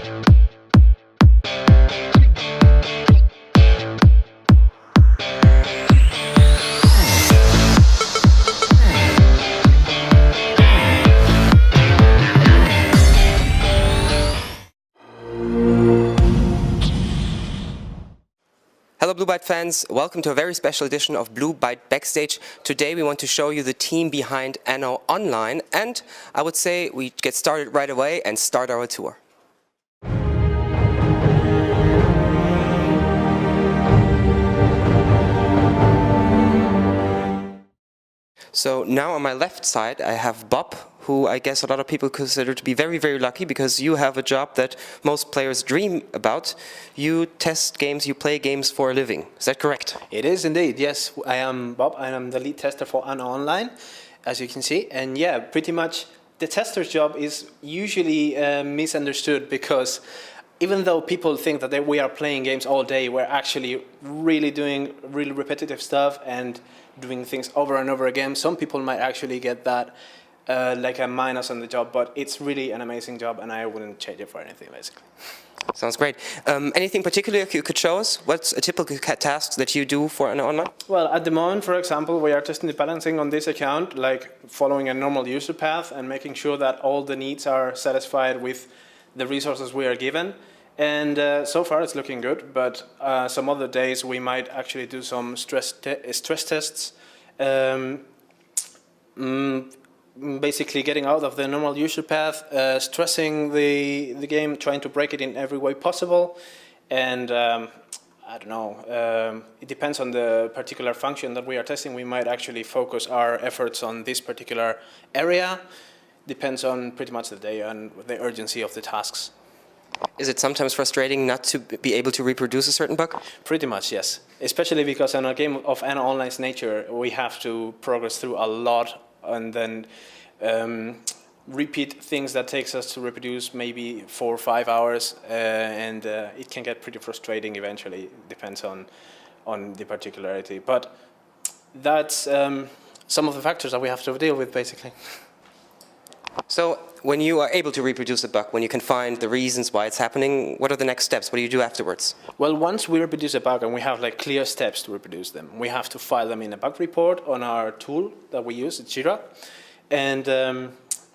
Hello Blue Byte fans, welcome to a very special edition of Blue Byte Backstage. Today we want to show you the team behind Anno Online, and I would say we get started right away and start our tour. So now on my left side I have Bob, who I guess a lot of people consider to be very, very lucky because you have a job that most players dream about. You test games, you play games for a living. Is that correct? It is indeed, yes. I am Bob, I am the lead tester for Anno Online, as you can see. And yeah, pretty much the tester's job is usually misunderstood because even though people think that we are playing games all day, we're actually really doing really repetitive stuff and doing things over and over again. Some people might actually get that like a minus on the job, but it's really an amazing job and I wouldn't change it for anything, basically. Sounds great. Anything particular you could show us? What's a typical task that you do for Anno Online? Well, at the moment, for example, we are testing the balancing on this account, like following a normal user path and making sure that all the needs are satisfied with the resources we are given. And so far it's looking good, but some other days we might actually do some stress tests. Basically getting out of the normal user path, stressing the game, trying to break it in every way possible. And I don't know, it depends on the particular function that we are testing. We might actually focus our efforts on this particular area. Depends on pretty much the day and the urgency of the tasks. Is it sometimes frustrating not to be able to reproduce a certain bug? Pretty much, yes. Especially because in a game of Anno Online's nature, we have to progress through a lot and then repeat things that takes us to reproduce maybe 4 or 5 hours, and it can get pretty frustrating eventually. Depends on the particularity, but that's some of the factors that we have to deal with, basically. So when you are able to reproduce a bug, when you can find the reasons why it's happening, what are the next steps? What do you do afterwards? Well, once we reproduce a bug and we have like clear steps to reproduce them, we have to file them in a bug report on our tool that we use, it's Jira, and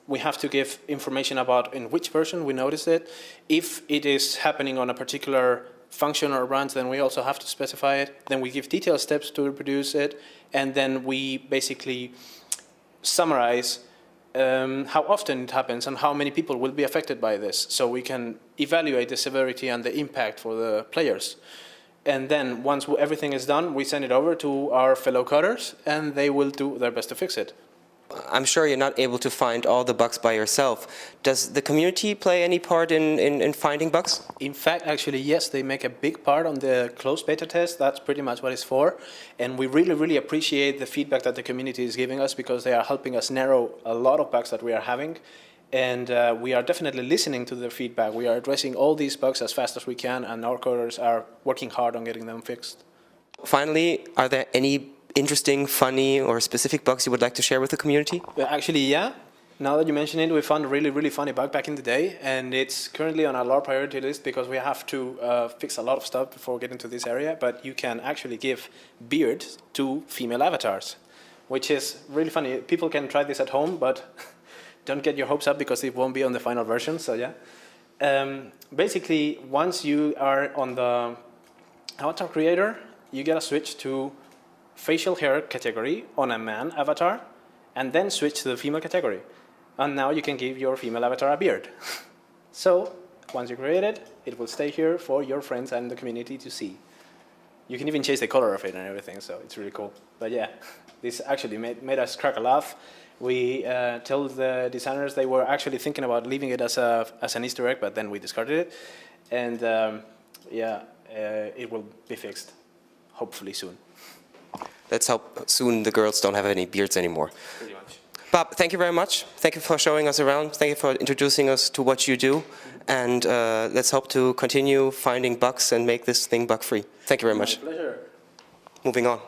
we have to give information about in which version we noticed it. If it is happening on a particular function or branch, then we also have to specify it. Then we give detailed steps to reproduce it, and then we basically summarize how often it happens and how many people will be affected by this, so we can evaluate the severity and the impact for the players. And then once everything is done, we send it over to our fellow coders and they will do their best to fix it. I'm sure you're not able to find all the bugs by yourself. Does the community play any part in finding bugs? In fact, actually, yes, they make a big part on the closed beta test. That's pretty much what it's for. And we really, really appreciate the feedback that the community is giving us because they are helping us narrow a lot of bugs that we are having. And we are definitely listening to their feedback. We are addressing all these bugs as fast as we can, and our coders are working hard on getting them fixed. Finally, are there any interesting, funny, or specific bugs you would like to share with the community? Well, actually, yeah. Now that you mention it, we found a really, really funny bug back in the day, and it's currently on our low priority list because we have to fix a lot of stuff before getting to this area, but you can actually give beards to female avatars, which is really funny. People can try this at home, but don't get your hopes up because it won't be on the final version, so yeah. Basically, once you are on the avatar creator, you get a switch to facial hair category on a man avatar, and then switch to the female category. And now you can give your female avatar a beard. So, once you create it, it will stay here for your friends and the community to see. You can even change the color of it and everything, so it's really cool. But yeah, this actually made us crack a laugh. We told the designers they were actually thinking about leaving it as an Easter egg, but then we discarded it. And yeah, it will be fixed, hopefully soon. Let's hope soon the girls don't have any beards anymore. Pretty much. Bob, thank you very much. Thank you for showing us around. Thank you for introducing us to what you do. And let's hope to continue finding bugs and make this thing bug-free. Thank you very much. My pleasure. Moving on.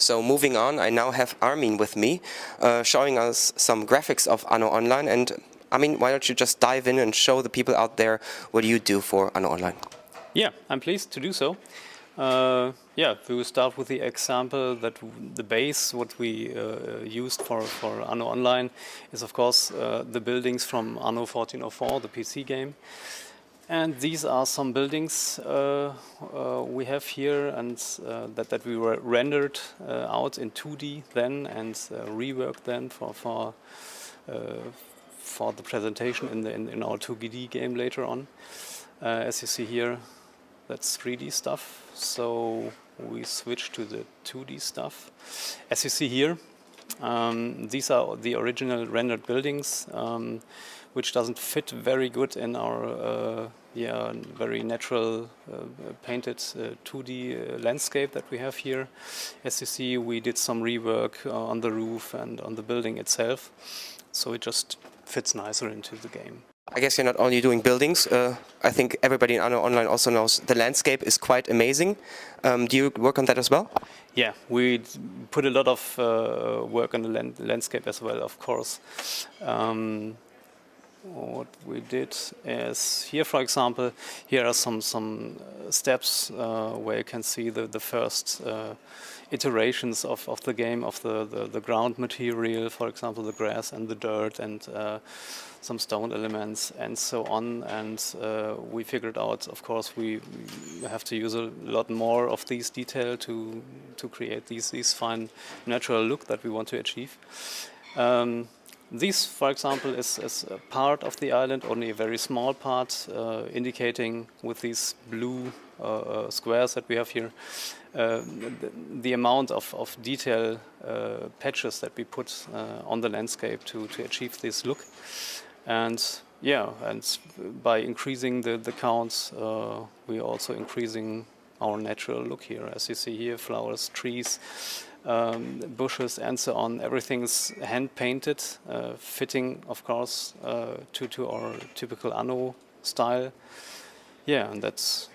So moving on, I now have Armin with me, showing us some graphics of Anno Online. And I mean, why don't you just dive in and show the people out there what you do for Anno Online? Yeah, I'm pleased to do so. Yeah, we will start with the example that the base, what we used for Anno Online, is of course the buildings from Anno 1404, the PC game. And these are some buildings we have here, and that we were rendered out in 2D then, and reworked then for the presentation in our 2D game later on. As you see here, that's 3D stuff. So we switch to the 2D stuff. As you see here, these are the original rendered buildings, which doesn't fit very good in our very natural painted 2D landscape that we have here. As you see, we did some rework on the roof and on the building itself, so it just fits nicer into the game. I guess you're not only doing buildings. I think everybody in Anno Online also knows the landscape is quite amazing. Do you work on that as well? Yeah, we put a lot of work on the landscape as well, of course. What we did is here, for example, here are some steps where you can see the first iterations of the game, of the ground material, for example, the grass and the dirt and some stone elements and so on. And we figured out, of course, we have to use a lot more of these detail to create these fine natural look that we want to achieve. This, for example, is a part of the island, only a very small part, indicating with these blue squares that we have here, the amount of detail patches that we put on the landscape to achieve this look. And yeah, and by increasing the counts, we're also increasing our natural look here. As you see here, flowers, trees, bushes and so on. Everything's hand painted, fitting, of course, to our typical Anno style. Yeah, and that's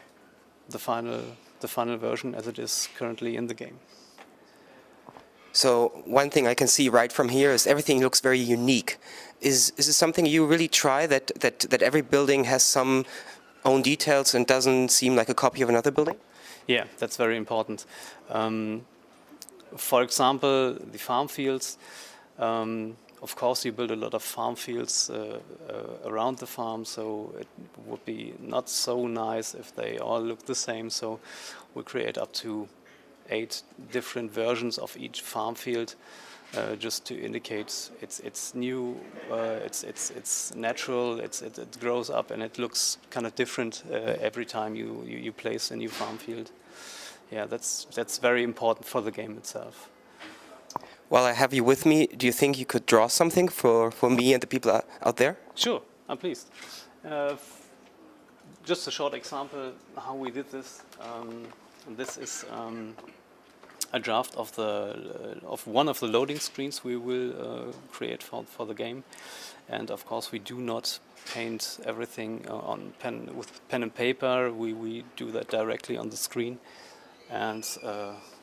the final version as it is currently in the game. So one thing I can see right from here is everything looks very unique. Is this something you really try, that every building has some own details and doesn't seem like a copy of another building? Yeah, that's very important. For example, the farm fields. Of course, you build a lot of farm fields around the farm, so it would be not so nice if they all look the same. So we create up to 8 different versions of each farm field, just to indicate it's new, it's natural, it grows up, and it looks kind of different every time you place a new farm field. Yeah, that's very important for the game itself. While I have you with me, do you think you could draw something for me and the people out there? Sure, I'm pleased. Just a short example how we did this. This is a draft of one of the loading screens we will create for the game, and of course we do not paint everything with pen and paper. We do that directly on the screen. And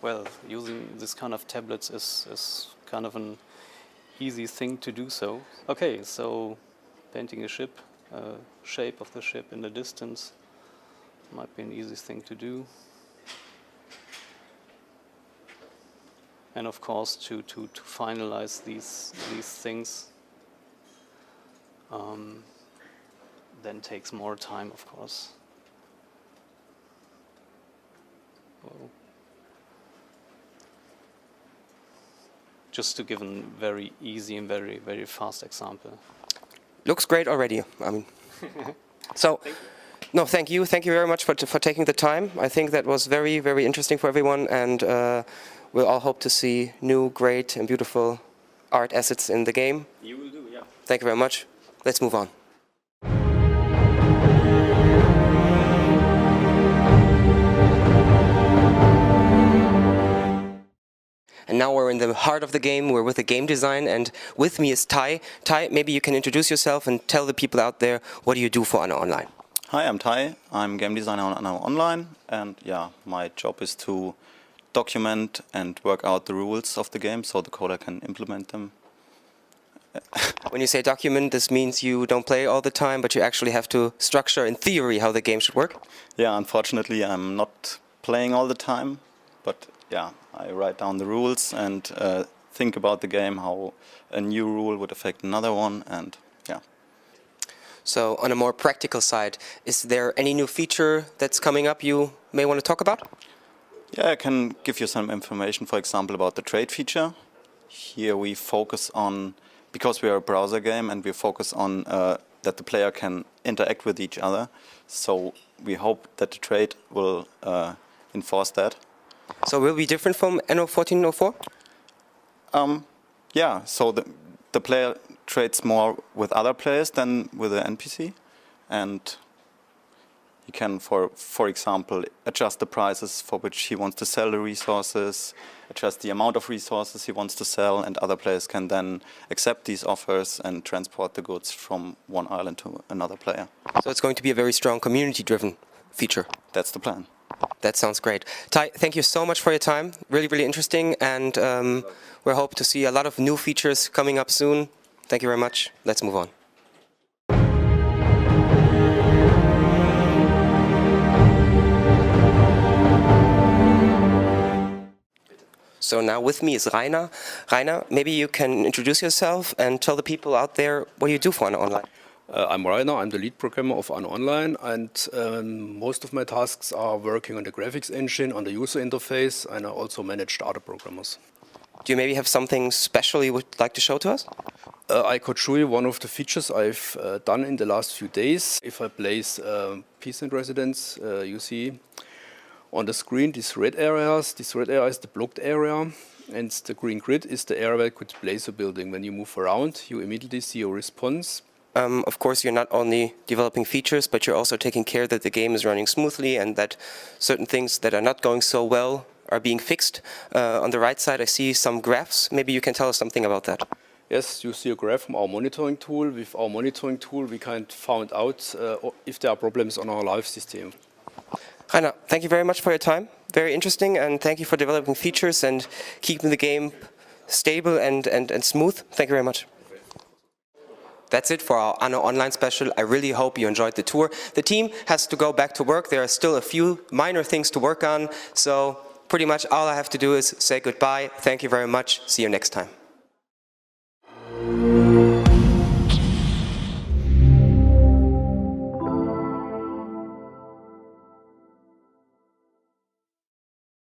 well, using this kind of tablets is kind of an easy thing to do so. Okay, so painting a ship, shape of the ship in the distance might be an easy thing to do. And of course, to finalize these things, then takes more time, of course. Just to give a very easy and very fast example. Looks great already. I mean, so thank you very much for taking the time. I think that was very interesting for everyone, and we'll all hope to see new, great, and beautiful art assets in the game. You will do, yeah. Thank you very much. Let's move on. And now we're in the heart of the game. We're with the game design, and with me is Tai. Tai, maybe you can introduce yourself and tell the people out there, what do you do for Anno Online? Hi, I'm Tai. I'm game designer on Anno Online, and yeah, my job is to document and work out the rules of the game so the coder can implement them. When you say document, this means you don't play all the time, but you actually have to structure in theory how the game should work? Yeah, unfortunately I'm not playing all the time, but yeah, I write down the rules and think about the game, how a new rule would affect another one, and yeah. So on a more practical side, is there any new feature that's coming up you may want to talk about? Yeah, I can give you some information, for example, about the trade feature. Here we focus on, because we are a browser game, and we focus on that the player can interact with each other. So we hope that the trade will enforce that. So will it be different from Anno 1404? Yeah, so the player trades more with other players than with the NPC, and he can, for example, adjust the prices for which he wants to sell the resources, adjust the amount of resources he wants to sell, and other players can then accept these offers and transport the goods from one island to another player. So it's going to be a very strong community-driven feature. That's the plan. That sounds great. Tai, thank you so much for your time. Really, really interesting, and we hope to see a lot of new features coming up soon. Thank you very much. Let's move on. So now with me is Rainer. Rainer, maybe you can introduce yourself and tell the people out there what you do for Anno Online. I'm Rainer, I'm the lead programmer of Anno Online, and most of my tasks are working on the graphics engine, on the user interface, and I also manage the other programmers. Do you maybe have something special you would like to show to us? I could show you one of the features I've done in the last few days. If I place peace and residence, you see on the screen these red areas. This red area is the blocked area, and the green grid is the area where you could place a building. When you move around, you immediately see a response. Of course, you're not only developing features, but you're also taking care that the game is running smoothly and that certain things that are not going so well are being fixed. On the right side, I see some graphs. Maybe you can tell us something about that. Yes, you see a graph from our monitoring tool. With our monitoring tool, we can find out if there are problems on our live system. Rainer, thank you very much for your time. Very interesting, and thank you for developing features and keeping the game stable and smooth. Thank you very much. That's it for our Anno Online special. I really hope you enjoyed the tour. The team has to go back to work. There are still a few minor things to work on, so pretty much all I have to do is say goodbye. Thank you very much. See you next time.